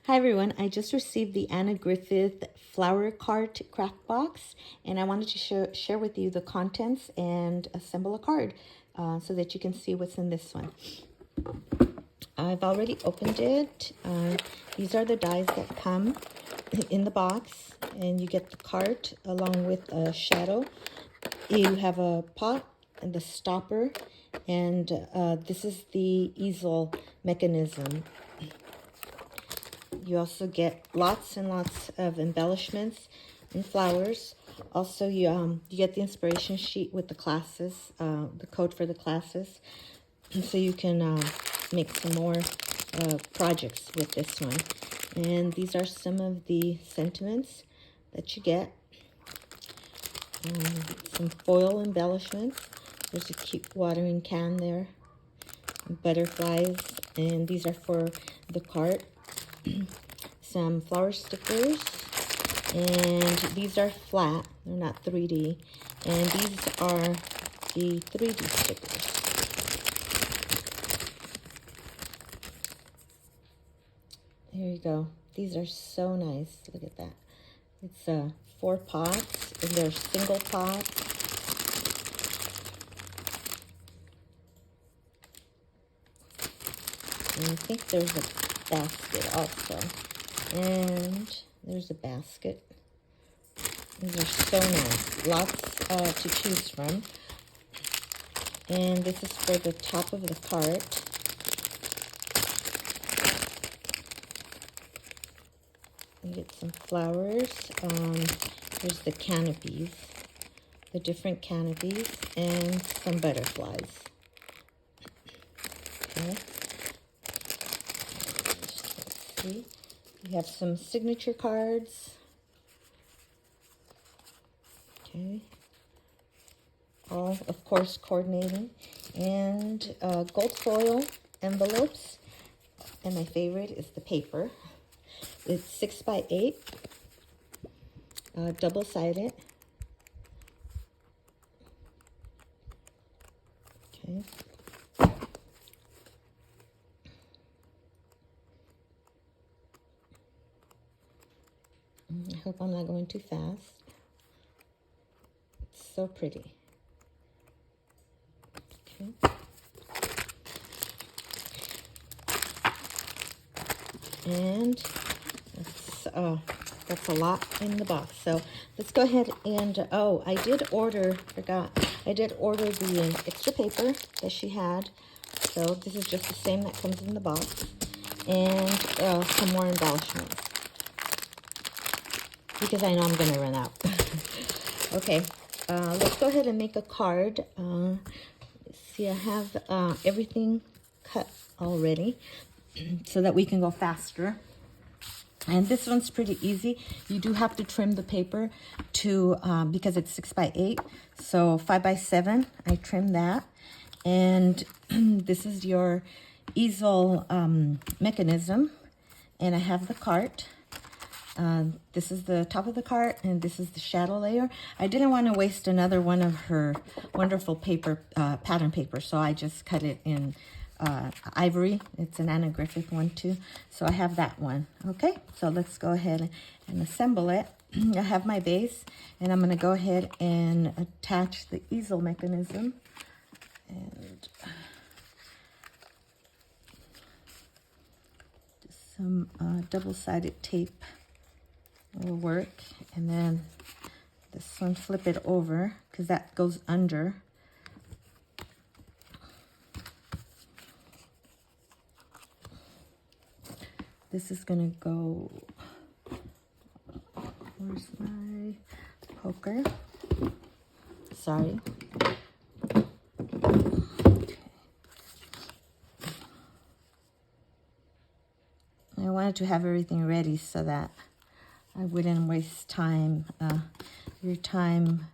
Hi everyone, I just received the Anna Griffith Flower Cart craft box, and I wanted to share with you the contents and assemble a card so that you can see what's in this one. I've already opened it. These are the dies that come in the box, and you get the cart along with a shadow. You have a pot and the stopper, and this is the easel mechanism. You also get lots and lots of embellishments and flowers. Also, you get the inspiration sheet with the classes, the code for the classes, and so you can make some more projects with this one. And these are some of the sentiments that you get. Some foil embellishments. There's a cute watering can there. Butterflies, and these are for the cart. Some flower stickers, and these are flat, they're not 3D, and these are the 3D stickers. There you go. These are so nice. Look at that. It's 4 pots, and they're single pots. And I think there's a basket also. And there's a basket. These are so nice. Lots to choose from. And this is for the top of the cart. You get some flowers. Here's the canopies. The different canopies. And some butterflies. Okay. Let's see. We have some signature cards. Okay. All, of course, coordinating. And gold foil envelopes. And my favorite is the paper. It's 6 by 8. Double-sided. Okay. I hope I'm not going too fast. It's so pretty. Okay. And that's a lot in the box. So let's go ahead and, oh, I did order the extra paper that she had. So this is just the same that comes in the box. And some more embellishments, because I know I'm going to run out. Okay, let's go ahead and make a card. See, I have everything cut already so that we can go faster. And this one's pretty easy. You do have to trim the paper to, because it's 6 by 8. So 5 by 7, I trimmed that. And this is your easel mechanism. And I have the cart. This is the top of the cart, and this is the shadow layer. I didn't want to waste another one of her wonderful paper, pattern paper, so I just cut it in ivory. It's an Anna Griffith one too, so I have that one. Okay, so let's go ahead and assemble it. I have my base, and I'm going to go ahead and attach the easel mechanism. And just some double-sided tape will work. And then this one, flip it over, because that goes under. This is going to go, where's my poker? Sorry. I wanted to have everything ready so that I wouldn't waste time, your time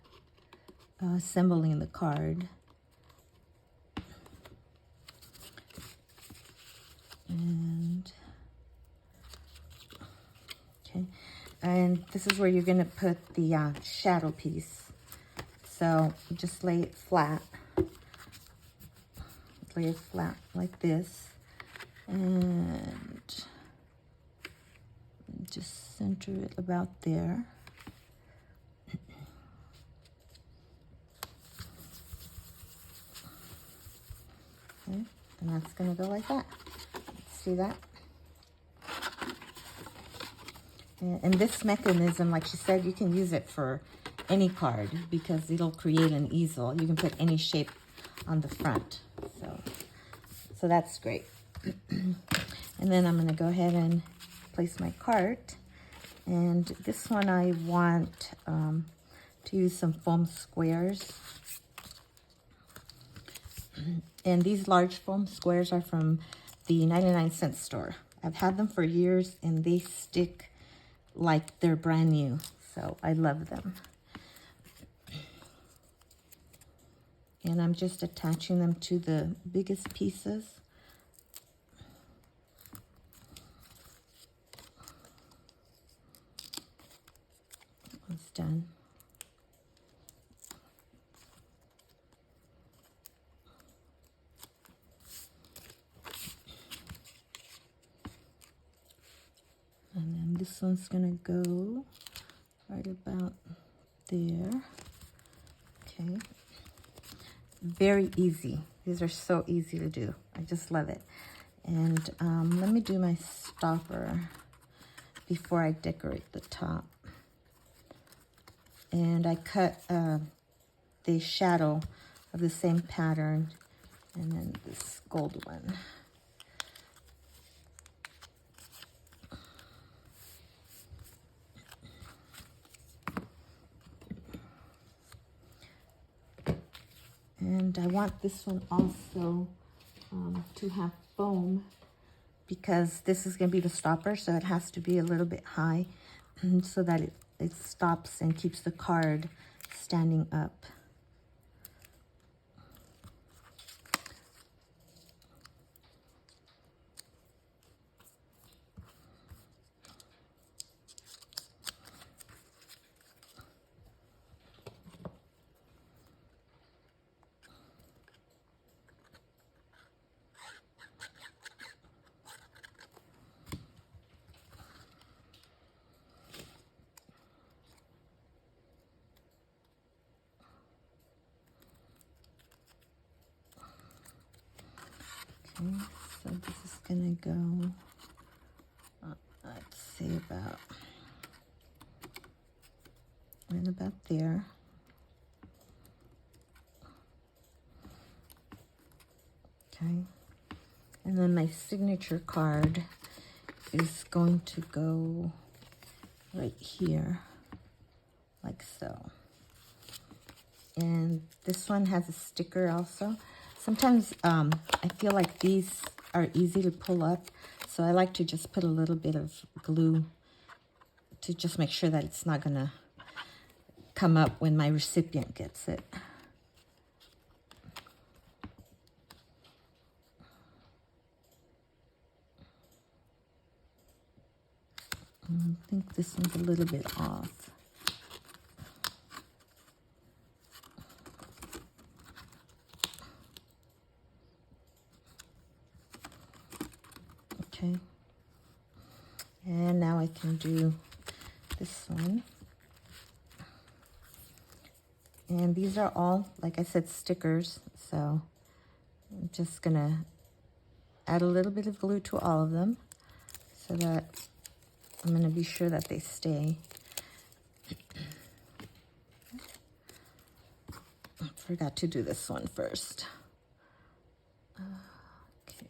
assembling the card. And, okay, and this is where you're going to put the shadow piece. So you just lay it flat. Lay it flat like this. And just center it about there. Okay, and that's gonna go like that. See that? And this mechanism, like she said, you can use it for any card because it'll create an easel. You can put any shape on the front. So that's great. And then I'm gonna go ahead and place my cart. And this one I want to use some foam squares. And these large foam squares are from the 99-cent store. I've had them for years and they stick like they're brand new, so I love them. And I'm just attaching them to the biggest pieces. It's done. And then this one's gonna go right about there. Okay. Very easy. These are so easy to do. I just love it. And let me do my stopper before I decorate the top. And I cut the shadow of the same pattern, and then this gold one. And I want this one also to have foam because this is going to be the stopper, so it has to be a little bit high so that it stops and keeps the card standing up. Okay, so this is gonna go, let's see, about right about there. Okay, and then my signature card is going to go right here, like so. And this one has a sticker also. Sometimes I feel like these are easy to pull up, so I like to just put a little bit of glue to just make sure that it's not gonna come up when my recipient gets it. I think this one's a little bit off. Okay, and now I can do this one. And these are all, like I said, stickers, so I'm just gonna add a little bit of glue to all of them so that I'm gonna be sure that they stay. I forgot to do this one first. Okay.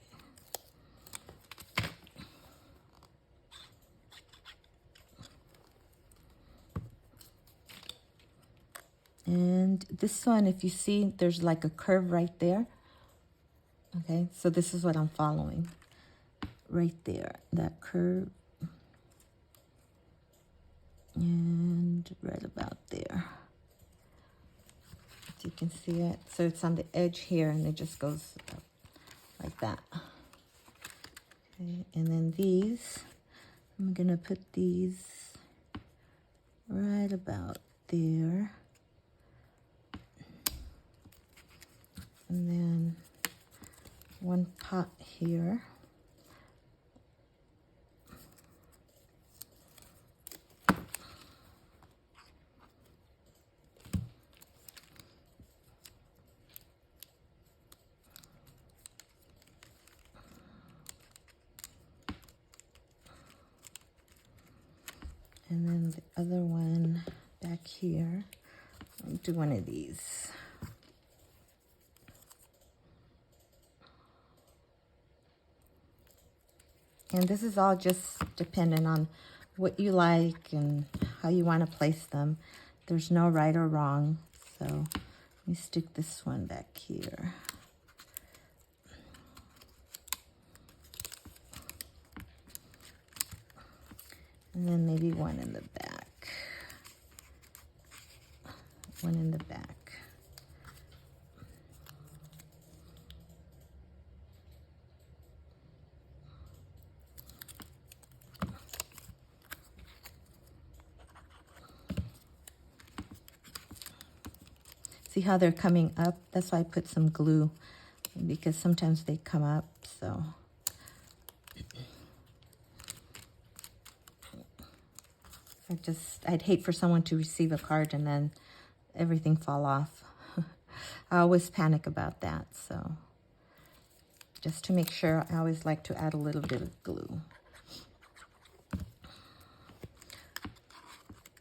And this one, if you see, there's like a curve right there. Okay, so this is what I'm following. Right there, that curve. And right about there. So you can see it. So it's on the edge here and it just goes up like that. Okay, and then these, I'm gonna put these right about there. And then one pot here. And then the other one back here, I'll do one of these. And this is all just dependent on what you like and how you want to place them. There's no right or wrong. So let me stick this one back here. And then maybe one in the back. One in the back. See how they're coming up? That's why I put some glue, because sometimes they come up, so. I'd hate for someone to receive a card and then everything fall off. I always panic about that, so. Just to make sure, I always like to add a little bit of glue.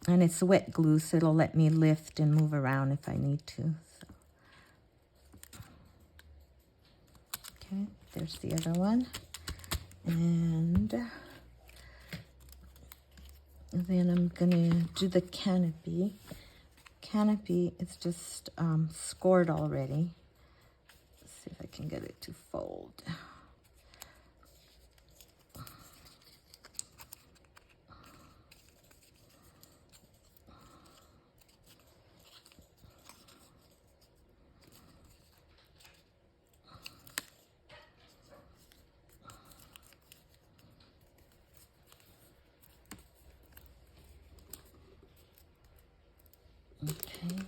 And it's wet glue, so it'll let me lift and move around if I need to. So. Okay, there's the other one. And then I'm gonna do the canopy. Canopy is just scored already. Let's see if I can get it to fold. Okay.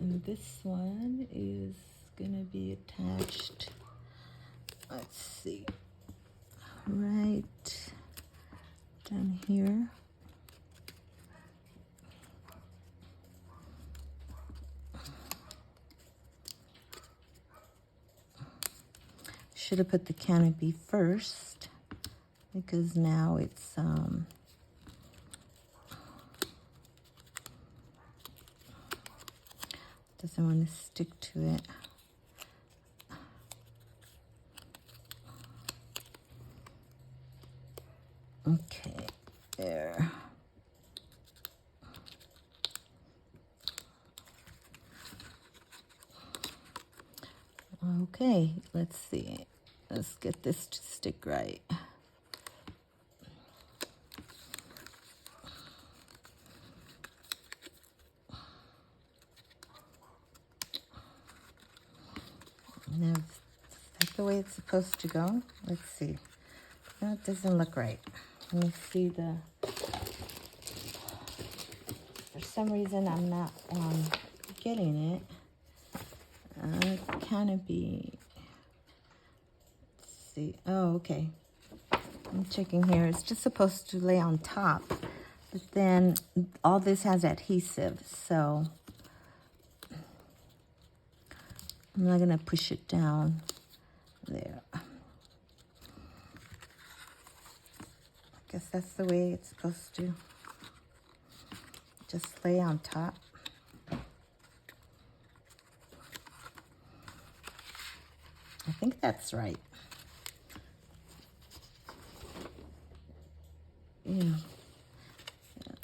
And this one is gonna be attached, let's see, right down here. Should have put the canopy first, because now it's doesn't want to stick to it. Okay, there. Okay, let's see. Let's get this to stick right. Now, is that the way it's supposed to go? Let's see. No, it doesn't look right. Let me see the... For some reason, I'm not getting it. Canopy. Let's see. Oh, okay. I'm checking here. It's just supposed to lay on top. But then all this has adhesive, so... I'm not going to push it down there. I guess that's the way it's supposed to just lay on top. I think that's right. Yeah.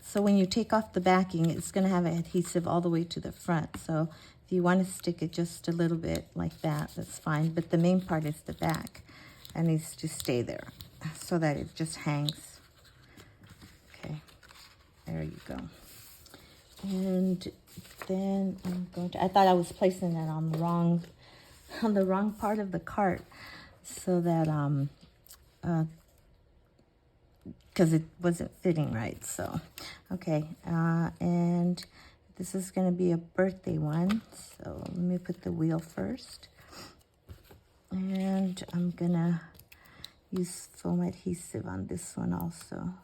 So when you take off the backing, it's going to have adhesive all the way to the front. So if you want to stick it just a little bit like that, that's fine. But the main part is the back. It needs to stay there so that it just hangs. Okay, there you go. And then I'm going to, I thought I was placing it on the wrong part of the cart, so that because it wasn't fitting right. So, okay, and this is going to be a birthday one. So let me put the wheel first. And I'm going to use foam adhesive on this one also.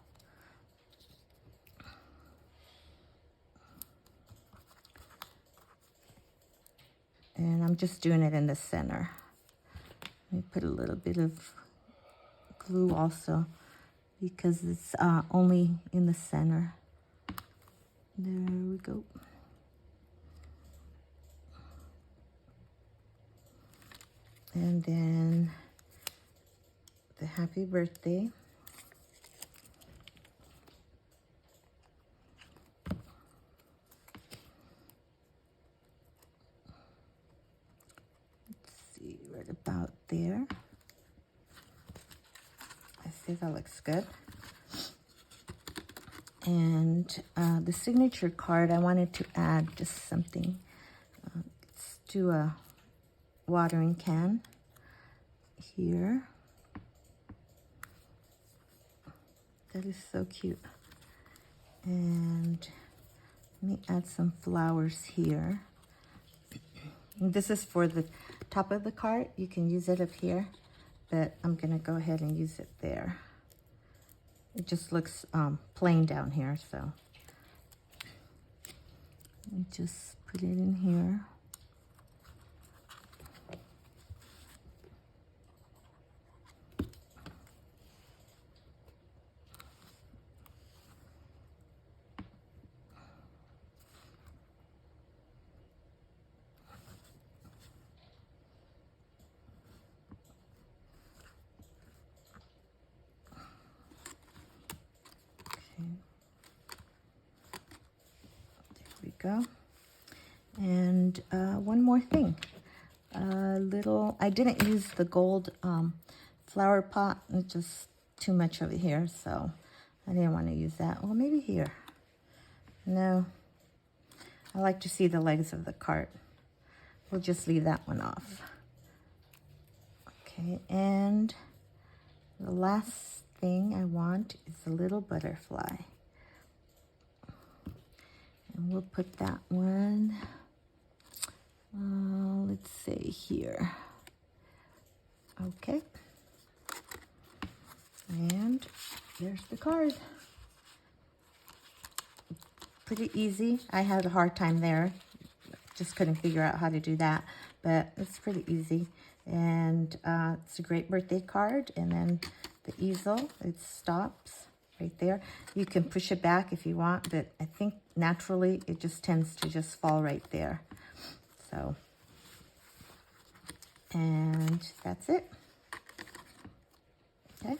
And I'm just doing it in the center. Let me put a little bit of glue also, because it's only in the center. There we go. And then the happy birthday. Let's see, right about there. I see that looks good. And the signature card, I wanted to add just something. Let's do a watering can here. That is so cute. And let me add some flowers here. And this is for the top of the cart. You can use it up here, but I'm gonna go ahead and use it there. It just looks plain down here, so let me just put it in here. There we go. And one more thing. I didn't use the gold flower pot. It's just too much over here, so I didn't want to use that. Well, maybe here. No. I like to see the legs of the cart. We'll just leave that one off. Okay, and the last thing I want is a little butterfly. And we'll put that one, let's say here. Okay. And there's the card. Pretty easy. I had a hard time there. Just couldn't figure out how to do that, but it's pretty easy. And it's a great birthday card. And then the easel, it stops right there. You can push it back if you want, but I think naturally it just tends to just fall right there. So, and that's it. Okay.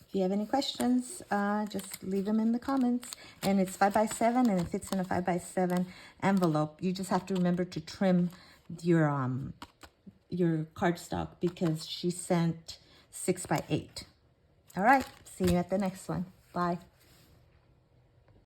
If you have any questions, just leave them in the comments. And it's 5x7 and it fits in a 5x7 envelope. You just have to remember to trim your cardstock because she sent 6x8. All right, see you at the next one. Bye.